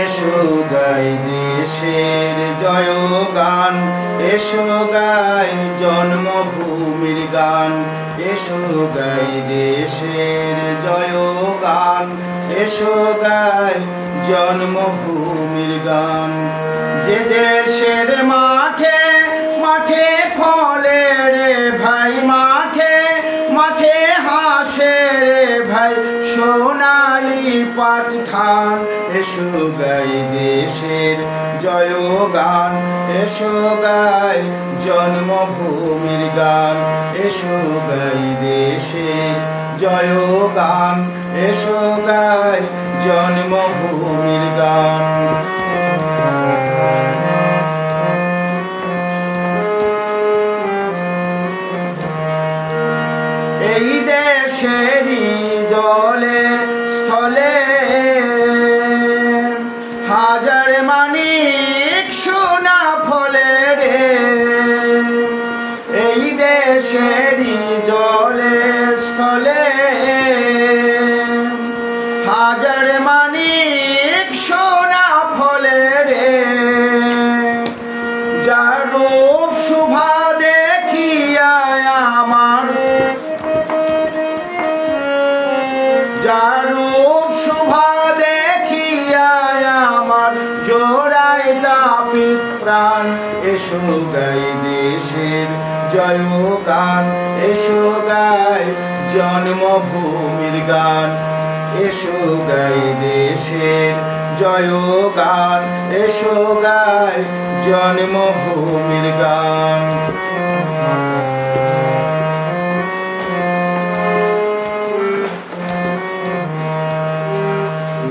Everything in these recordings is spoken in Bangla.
এসো গাই দেশের জয়গান, এসো গাই জন্মভূমির গান, এসো গাই দেশের জয়গান, এসো গাই জন্মভূমির গান। যে দেশের মাঠে মাঠে ফলে রে ভাই, মাঠে মাঠে হাসে রে ভাই সোনালি পাট ধান, এসো গাই দেশের জয়গান, এসো গাই জন্মভূমির গান, এসো গাই দেশের জয়গান, এসো গাই জন্মভূমির গান। এই দেশেরই জলে স্থলে হাজার মানিক সোনা ফলে রে, এই দেশেরই জলে স্থলে হাজার মানিক সোনা ফলে রে। যার রূপ শোভা দেখিয়া আমার, যার রূপ শোভা দেখিয়া আমার জোড়ায় তাপিত প্রাণ, এসো গাই দেশের জয়গান, এসো গাই জন্মভূমির গান, এসো গাই দেশের জয়গান, এসো গাই জন্মভূমির গান।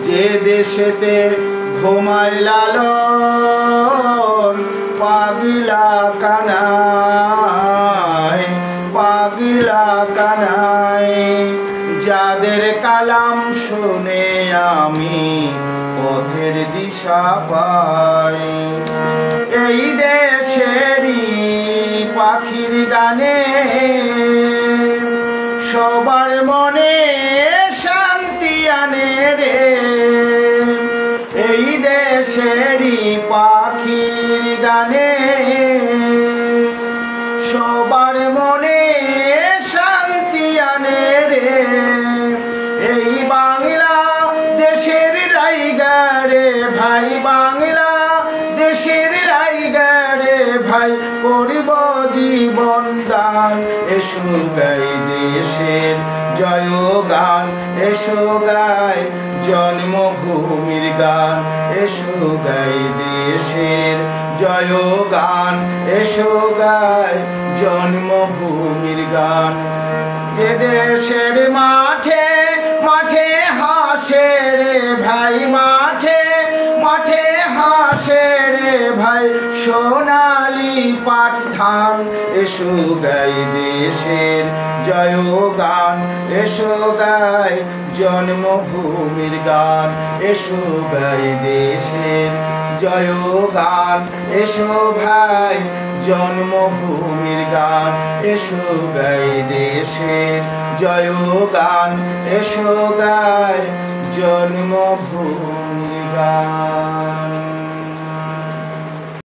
যে দেশেতে ঘুমায় লালন পাগলা কানায়, পাগলা কানায়, যাদের কালাম শুনে আমি পথের দিশা পাই। এই দেশেরই পাখির গানে সবার মনে শান্তি আনে রে, এই দেশেরই পাখির গানে সবার মনে শান্তি আনে রে। এই বাংলা দেশের লাইগা রে ভাই, বাংলা দেশের লাইগা রে ভাই করিব জীবন দান, এসো গাই দেশের জয়গান, এসো গাই জন্মভূমির গান, এসো গাই দেশের জয়গান, এসো গাই জন্মভূমির গান। যে দেশের মাঠে মাঠে হাসে রে ভাই, মাঠে মাঠে হাসে রে ভাই সোনালি পাট ধান, এসো গাই দেশের জয়গান, এসো গাই জন্মভূমির গান, এসো গাই দেশের জয়গান, এসো ভাই জন্মভূমির গান, এসো গাই দেশের জয়গান, এসো গাই জন্মভূমির গান।